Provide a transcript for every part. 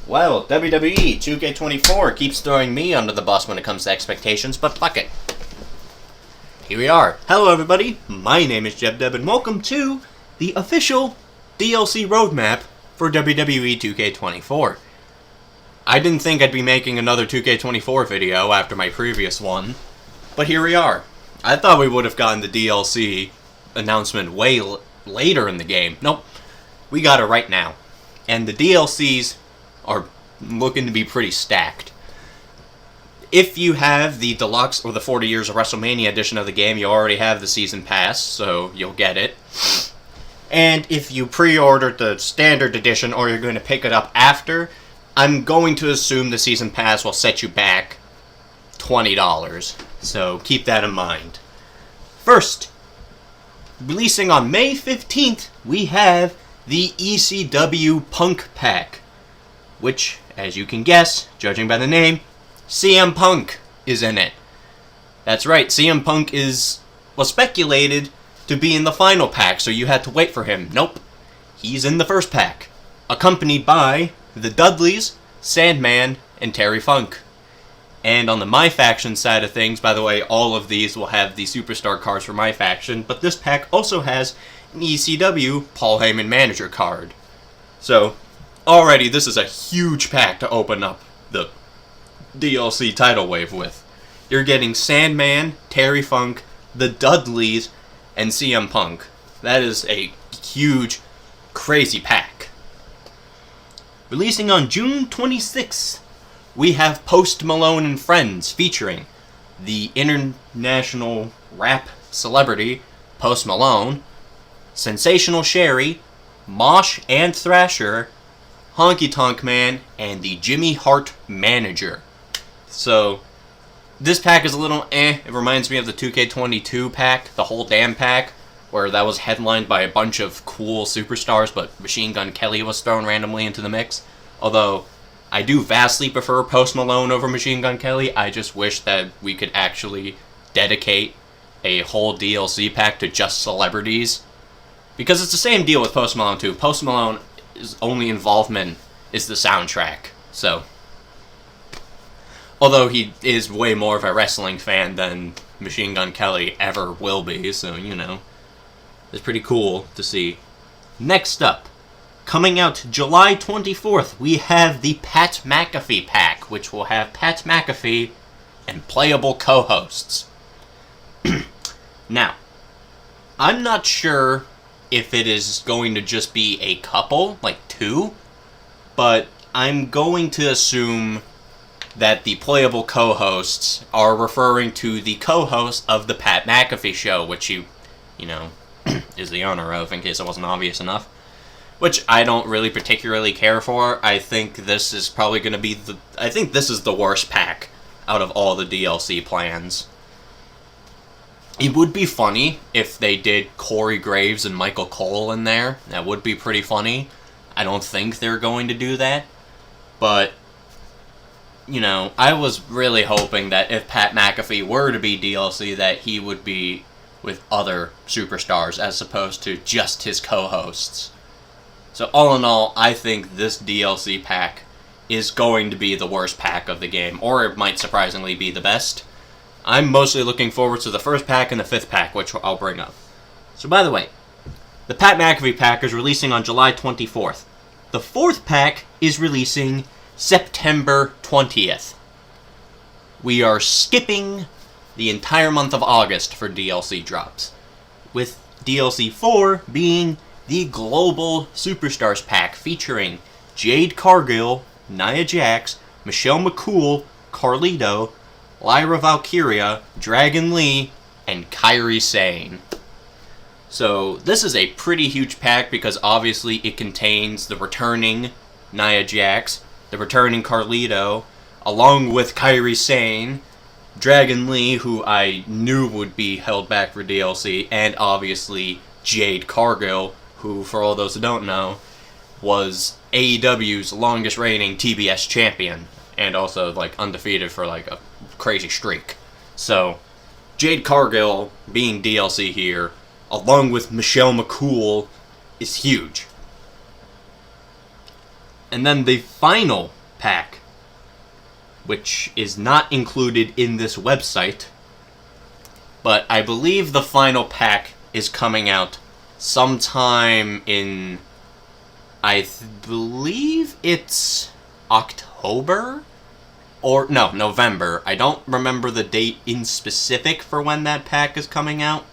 Well, WWE 2K24 keeps throwing me under the bus when it comes to expectations, but fuck it. Here we are. Hello everybody, my name is JebDeb and welcome to the official DLC roadmap for WWE 2K24. I didn't think I'd be making another 2K24 video after my previous one, but here we are. I thought we would have gotten the DLC announcement way later in the game. Nope, we got it right now. And the DLCs are looking to be pretty stacked. If you have the Deluxe or the 40 Years of WrestleMania edition of the game, you already have the Season Pass, so you'll get it. And if you pre-ordered the Standard Edition or you're going to pick it up after, I'm going to assume the Season Pass will set you back $20. So keep that in mind. First, releasing on May 15th, we have the ECW Punk Pack, which, as you can guess, judging by the name, CM Punk is in it. That's right, CM Punk was speculated to be in the final pack, so you had to wait for him. Nope, he's in the first pack, accompanied by the Dudleys, Sandman, and Terry Funk. And on the My Faction side of things, by the way, all of these will have the Superstar cards for My Faction, but this pack also has an ECW Paul Heyman Manager card. So, already this is a huge pack to open up the DLC title wave with. You're getting Sandman, Terry Funk, the Dudleys, and CM Punk. That is a huge, crazy pack. Releasing on June 26th, we have Post Malone and Friends featuring the international rap celebrity Post Malone, Sensational Sherry, Mosh and Thrasher, Honky Tonk Man, and the Jimmy Hart Manager. So, this pack is a little It reminds me of the 2K22 pack, the whole damn pack, where that was headlined by a bunch of cool superstars, but Machine Gun Kelly was thrown randomly into the mix. Although, I do vastly prefer Post Malone over Machine Gun Kelly. I just wish that we could actually dedicate a whole DLC pack to just celebrities. Because it's the same deal with Post Malone too. Post Malone's only involvement is the soundtrack. So, although he is way more of a wrestling fan than Machine Gun Kelly ever will be, so, you know, it's pretty cool to see. Next up, coming out July 24th, we have the Pat McAfee pack, which will have Pat McAfee and playable co-hosts. Now, I'm not sure if it is going to just be a couple, like two, but I'm going to assume that the playable co-hosts are referring to the co-host of the Pat McAfee show, which you know, is the owner of, in case it wasn't obvious enough. Which I don't really particularly care for. I think this is probably going to be I think this is the worst pack out of all the DLC plans. It would be funny if they did Corey Graves and Michael Cole in there. That would be pretty funny. I don't think they're going to do that. But, you know, I was really hoping that if Pat McAfee were to be DLC, that he would be with other superstars as opposed to just his co-hosts. So all in all, I think this DLC pack is going to be the worst pack of the game, or it might surprisingly be the best. I'm mostly looking forward to the first pack and the fifth pack, which I'll bring up. So by the way, the Pat McAfee pack is releasing on July 24th. The fourth pack is releasing September 20th. We are skipping the entire month of August for DLC drops, with DLC 4 being the Global Superstars pack featuring Jade Cargill, Nia Jax, Michelle McCool, Carlito, Lyra Valkyria, Dragon Lee, and Kairi Sane. So this is a pretty huge pack because obviously it contains the returning Nia Jax, the returning Carlito, along with Kairi Sane, Dragon Lee, who I knew would be held back for DLC, and obviously Jade Cargill, who, for all those who don't know, was AEW's longest reigning TBS champion, and also, like, undefeated for, like, a crazy streak. So, Jade Cargill being DLC here, along with Michelle McCool, is huge. And then the final pack, which is not included in this website, but I believe the final pack is coming out sometime in, I believe it's October? Or, no, November. I don't remember the date in specific for when that pack is coming out.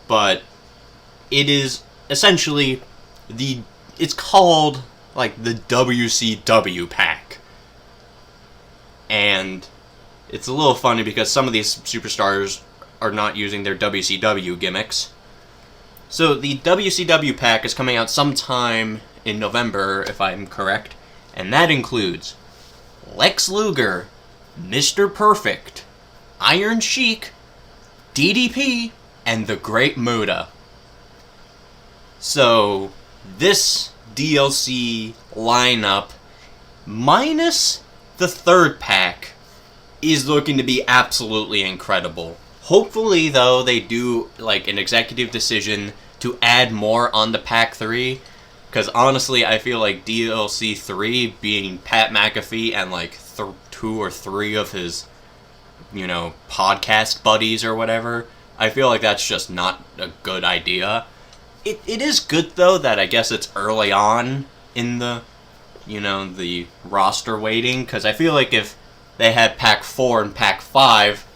But it is essentially it's called, like, the WCW pack. And it's a little funny because some of these superstars are not using their WCW gimmicks. So the WCW pack is coming out sometime in November, if I'm correct. And that includes Lex Luger, Mr. Perfect, Iron Sheik, DDP, and the Great Muta. So, this DLC lineup, minus the third pack, is looking to be absolutely incredible. Hopefully, though, they do, like, an executive decision to add more on the Pack 3. Because honestly, I feel like DLC 3 being Pat McAfee and like 2 or 3 of his, podcast buddies or whatever, I feel like that's just not a good idea. It is good though that I guess it's early on in the, the roster waiting. Because I feel like if they had Pack 4 and Pack 5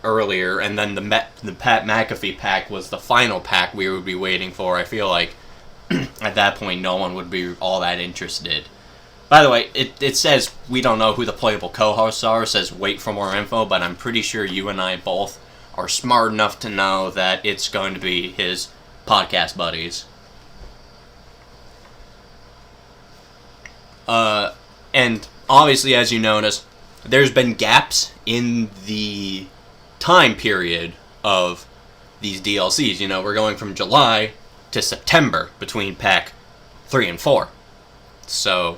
earlier, and then the Pat McAfee pack was the final pack we would be waiting for, I feel like at that point, no one would be all that interested. By the way, it says we don't know who the playable co-hosts are. It says wait for more info, but I'm pretty sure you and I both are smart enough to know that it's going to be his podcast buddies. And obviously, as you notice, there's been gaps in the time period of these DLCs. We're going from July to September between Pack 3 and 4. So,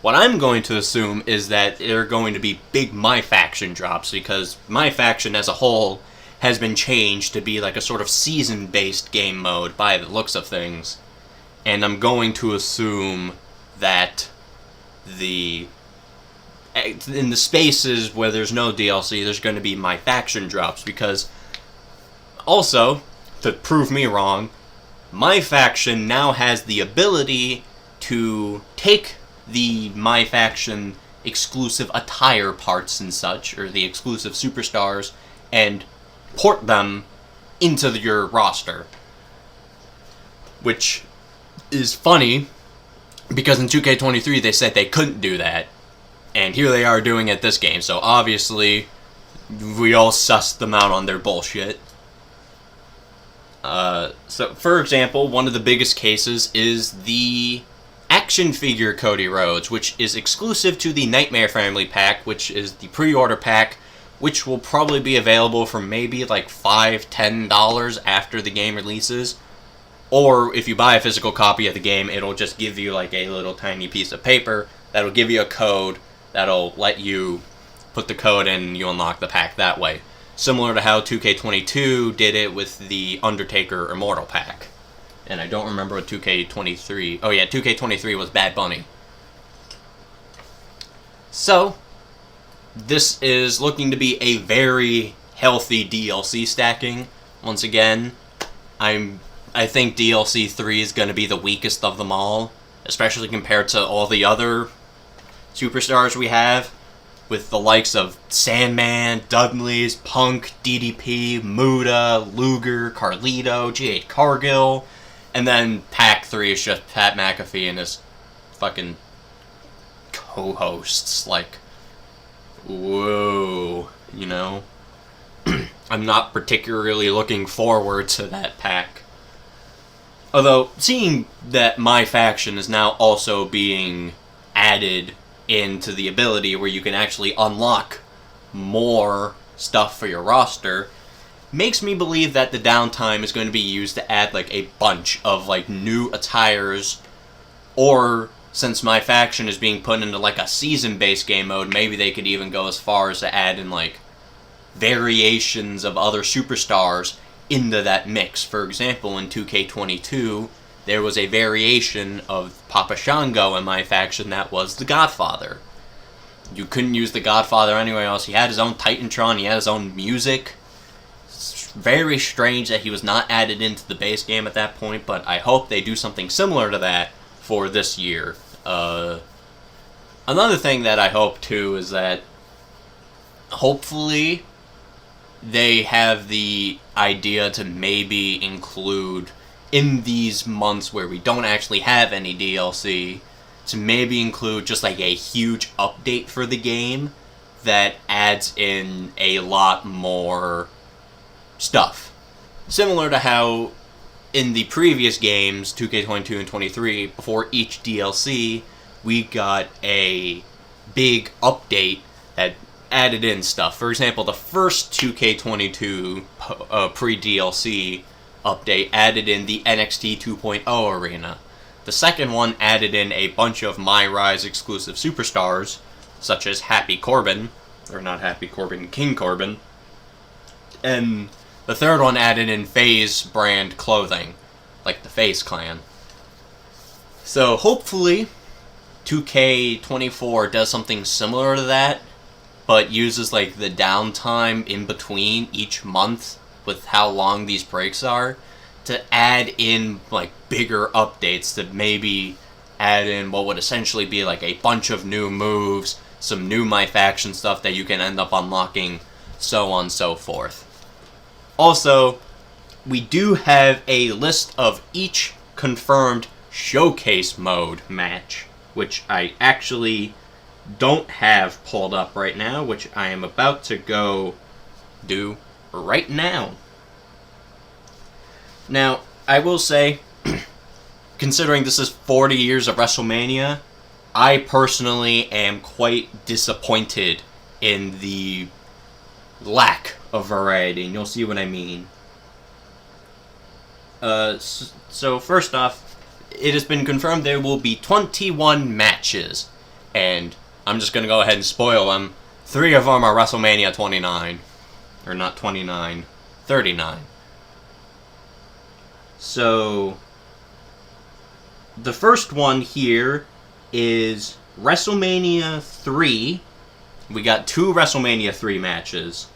what I'm going to assume is that there are going to be big My Faction drops, because My Faction as a whole has been changed to be like a sort of season-based game mode by the looks of things. And I'm going to assume that in the spaces where there's no DLC, there's going to be My Faction drops, because also, to prove me wrong, My Faction now has the ability to take the My Faction exclusive attire parts and such, or the exclusive superstars, and port them into your roster. Which is funny, because in 2K23 they said they couldn't do that, and here they are doing it this game, so obviously we all sussed them out on their bullshit. So, for example, one of the biggest cases is the action figure Cody Rhodes, which is exclusive to the Nightmare Family pack, which is the pre-order pack, which will probably be available for maybe like $5-10 after the game releases. Or if you buy a physical copy of the game, it'll just give you like a little tiny piece of paper that'll give you a code that'll let you put the code in and you unlock the pack that way. Similar to how 2K22 did it with the Undertaker Immortal pack. And I don't remember what 2K23... Oh yeah, 2K23 was Bad Bunny. So, this is looking to be a very healthy DLC stacking. Once again, I think DLC 3 is going to be the weakest of them all, especially compared to all the other superstars we have, with the likes of Sandman, Dudley's, Punk, DDP, Muta, Luger, Carlito, Jade Cargill, and then Pack 3 is just Pat McAfee and his fucking co-hosts. Like, whoa, I'm not particularly looking forward to that pack. Although, seeing that My Faction is now also being added into the ability where you can actually unlock more stuff for your roster, makes me believe that the downtime is going to be used to add like a bunch of like new attires, or since My Faction is being put into like a season-based game mode, maybe they could even go as far as to add in like variations of other superstars into that mix. For example, in 2K22, there was a variation of Papa Shango in my faction that was the Godfather. You couldn't use the Godfather anywhere else. He had his own Titantron, he had his own music. It's very strange that he was not added into the base game at that point, but I hope they do something similar to that for this year. Another thing that I hope, too, is that hopefully they have the idea to maybe include, in these months where we don't actually have any DLC, to maybe include just like a huge update for the game that adds in a lot more stuff. Similar to how in the previous games, 2K22 and 23, before each DLC, we got a big update that added in stuff. For example, the first 2K22 pre-DLC update added in the NXT 2.0 arena. The second one added in a bunch of My Rise exclusive superstars, such as Happy Corbin, or not Happy Corbin, King Corbin. And the third one added in FaZe brand clothing, like the FaZe Clan. So hopefully 2K24 does something similar to that, but uses like the downtime in between each month with how long these breaks are to add in like bigger updates, to maybe add in what would essentially be like a bunch of new moves, some new My Faction stuff that you can end up unlocking, so on and so forth. Also, we do have a list of each confirmed showcase mode match, which I actually don't have pulled up right now, which I am about to go do right now. Now, I will say, considering this is 40 years of WrestleMania, I personally am quite disappointed in the lack of variety, and you'll see what I mean. So first off, it has been confirmed there will be 21 matches, and I'm just going to go ahead and spoil them. 3 of them are WrestleMania 29. Or not 29, 39. So, the first one here is WrestleMania 3. We got 2 WrestleMania 3 matches.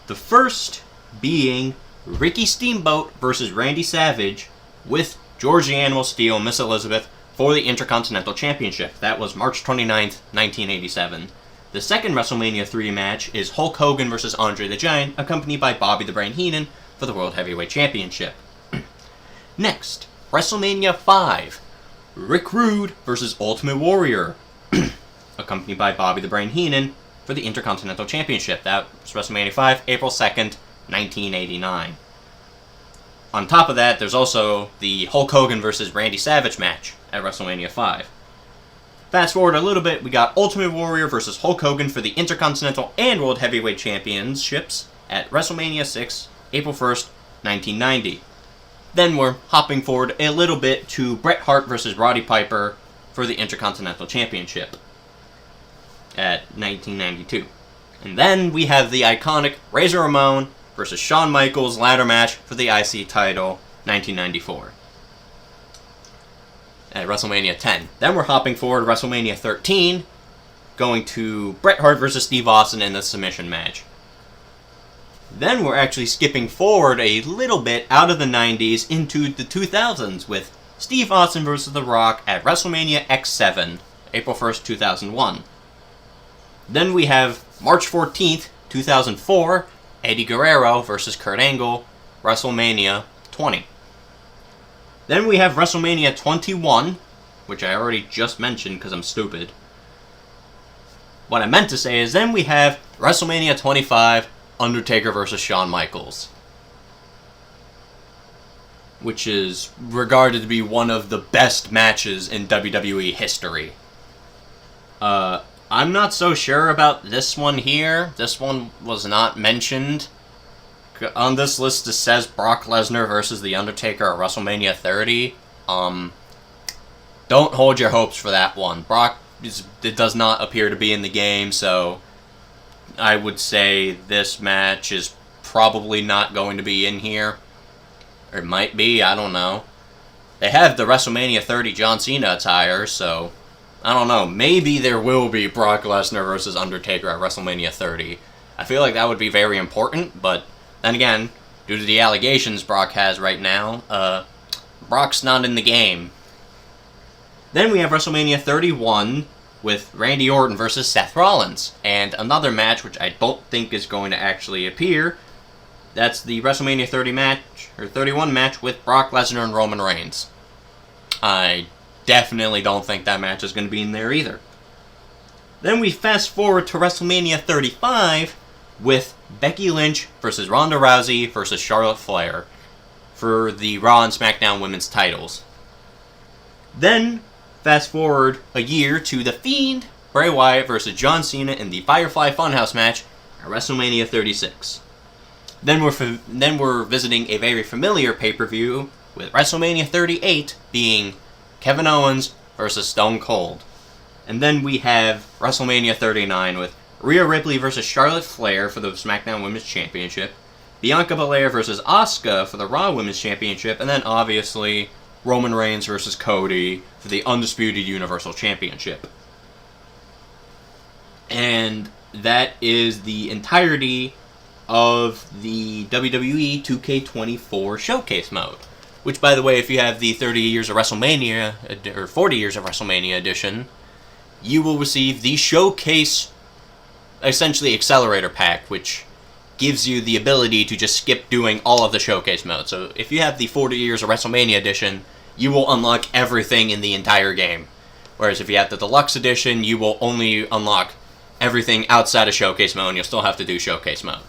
The first being Ricky Steamboat versus Randy Savage with George the Animal Steele and Miss Elizabeth for the Intercontinental Championship. That was March 29th, 1987. The second WrestleMania 3 match is Hulk Hogan vs. Andre the Giant, accompanied by Bobby the Brain Heenan for the World Heavyweight Championship. Next, WrestleMania 5, Rick Rude vs. Ultimate Warrior, accompanied by Bobby the Brain Heenan for the Intercontinental Championship. That was WrestleMania 5, April 2nd, 1989. On top of that, there's also the Hulk Hogan vs. Randy Savage match at WrestleMania 5. Fast forward a little bit, we got Ultimate Warrior vs. Hulk Hogan for the Intercontinental and World Heavyweight Championships at WrestleMania 6, April 1st, 1990. Then we're hopping forward a little bit to Bret Hart vs. Roddy Piper for the Intercontinental Championship at 1992. And then we have the iconic Razor Ramon versus Shawn Michaels ladder match for the IC title, 1994. At WrestleMania 10. Then we're hopping forward to WrestleMania 13, going to Bret Hart vs. Steve Austin in the submission match. Then we're actually skipping forward a little bit out of the 90s into the 2000s with Steve Austin vs. The Rock at WrestleMania X7, April 1st, 2001. Then we have March 14th, 2004, Eddie Guerrero vs. Kurt Angle, WrestleMania 20. Then we have WrestleMania 21, which I already just mentioned because I'm stupid. What I meant to say is then we have WrestleMania 25, Undertaker vs. Shawn Michaels, which is regarded to be one of the best matches in WWE history. I'm not so sure about this one here. This one was not mentioned. On this list it says Brock Lesnar versus The Undertaker at WrestleMania 30. Don't hold your hopes for that one. Brock it does not appear to be in the game, so I would say this match is probably not going to be in here. Or it might be, I don't know. They have the WrestleMania 30 John Cena attire, so I don't know. Maybe there will be Brock Lesnar versus Undertaker at WrestleMania 30. I feel like that would be very important, but then again, due to the allegations Brock has right now, Brock's not in the game. Then we have WrestleMania 31 with Randy Orton versus Seth Rollins, and another match which I don't think is going to actually appear. That's the WrestleMania 30 match, or 31 match with Brock Lesnar and Roman Reigns. I definitely don't think that match is going to be in there either. Then we fast forward to WrestleMania 35 with Becky Lynch versus Ronda Rousey versus Charlotte Flair for the Raw and SmackDown Women's titles. Then, fast forward a year to The Fiend, Bray Wyatt versus John Cena in the Firefly Funhouse match at WrestleMania 36. Then we're visiting a very familiar pay-per-view with WrestleMania 38 being Kevin Owens versus Stone Cold. And then we have WrestleMania 39 with Rhea Ripley versus Charlotte Flair for the SmackDown Women's Championship, Bianca Belair versus Asuka for the Raw Women's Championship, and then obviously Roman Reigns versus Cody for the Undisputed Universal Championship. And that is the entirety of the WWE 2K24 Showcase mode. Which, by the way, if you have the 30 Years of WrestleMania, or 40 Years of WrestleMania edition, you will receive the Showcase, essentially, Accelerator Pack, which gives you the ability to just skip doing all of the Showcase mode. So, if you have the 40 Years of WrestleMania edition, you will unlock everything in the entire game. Whereas if you have the Deluxe edition, you will only unlock everything outside of Showcase mode, and you'll still have to do Showcase mode.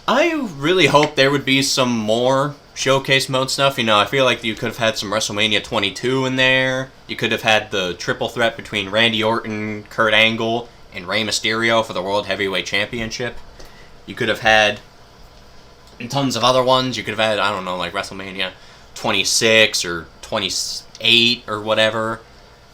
I really hope there would be some more Showcase mode stuff. You know, I feel like you could have had some WrestleMania 22 in there. You could have had the triple threat between Randy Orton, Kurt Angle, and Rey Mysterio for the World Heavyweight Championship. You could have had tons of other ones. You could have had, I don't know, like WrestleMania 26 or 28 or whatever.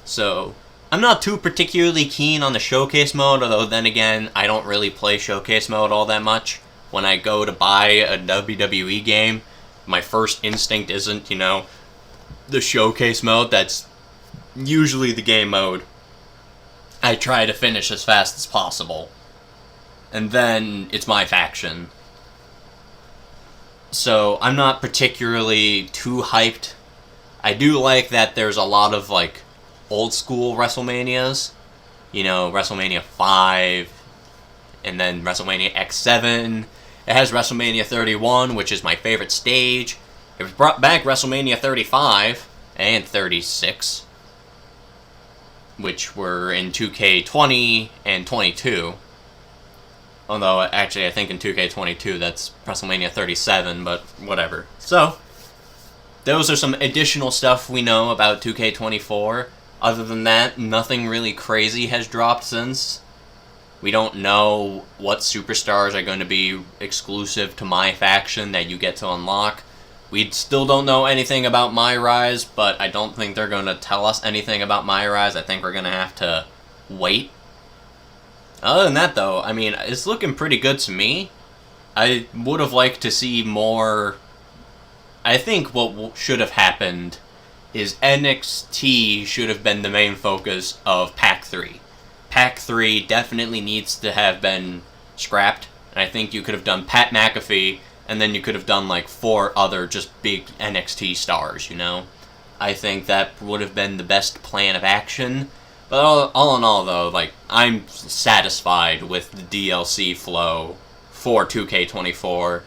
So, I'm not too particularly keen on the Showcase mode, although then again, I don't really play Showcase mode all that much. When I go to buy a WWE game, my first instinct isn't, you know, the Showcase mode. That's usually the game mode I try to finish as fast as possible. And then it's my faction. So I'm not particularly too hyped. I do like that there's a lot of, like, old school WrestleManias. You know, WrestleMania 5, and then WrestleMania X7. It has WrestleMania 31, which is my favorite stage. It brought back WrestleMania 35 and 36, which were in 2K20 and 22. Although, actually, I think in 2K22 that's WrestleMania 37, but whatever. So, those are some additional stuff we know about 2K24. Other than that, nothing really crazy has dropped since. We don't know what superstars are going to be exclusive to my faction that you get to unlock. We still don't know anything about My Rise, but I don't think they're going to tell us anything about My Rise. I think we're going to have to wait. Other than that, though, I mean, it's looking pretty good to me. I would have liked to see more. I think what should have happened is NXT should have been the main focus of Pack 3. Pack 3 definitely needs to have been scrapped, and I think you could have done Pat McAfee, and then you could have done like 4 other just big NXT stars, you know? I think that would have been the best plan of action. But all in all, though, like, I'm satisfied with the DLC flow for 2K24,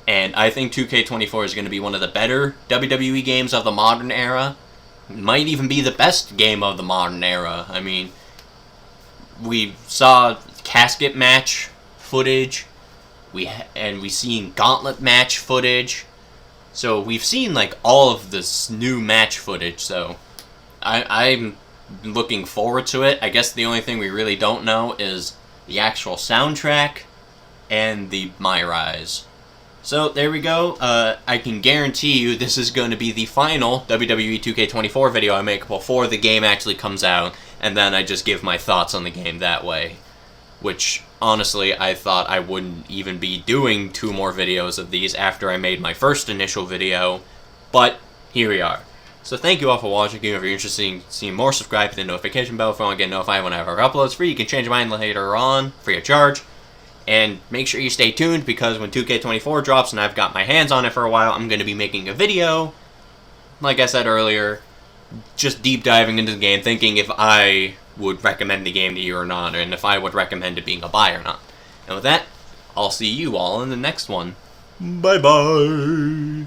and I think 2K24 is going to be one of the better WWE games of the modern era. It might even be the best game of the modern era. I mean, we saw casket match footage, we seen gauntlet match footage, so we've seen like all of this new match footage. So I'm looking forward to it. I guess the only thing we really don't know is the actual soundtrack and the My Rise. So there we go. I can guarantee you this is going to be the final WWE 2K24 video I make before the game actually comes out, and then I just give my thoughts on the game that way. Which, honestly, I thought I wouldn't even be doing 2 more videos of these after I made my first initial video, But here we are. So thank you all for watching. If you're interested in seeing more, subscribe to the notification bell if you want to get notified whenever I upload. It's free. You can change your mind later on, free of charge. And make sure you stay tuned, because when 2K24 drops and I've got my hands on it for a while, I'm going to be making a video, like I said earlier, just deep diving into the game, thinking if I would recommend the game to you or not, and if I would recommend it being a buy or not. And with that, I'll see you all in the next one. Bye-bye!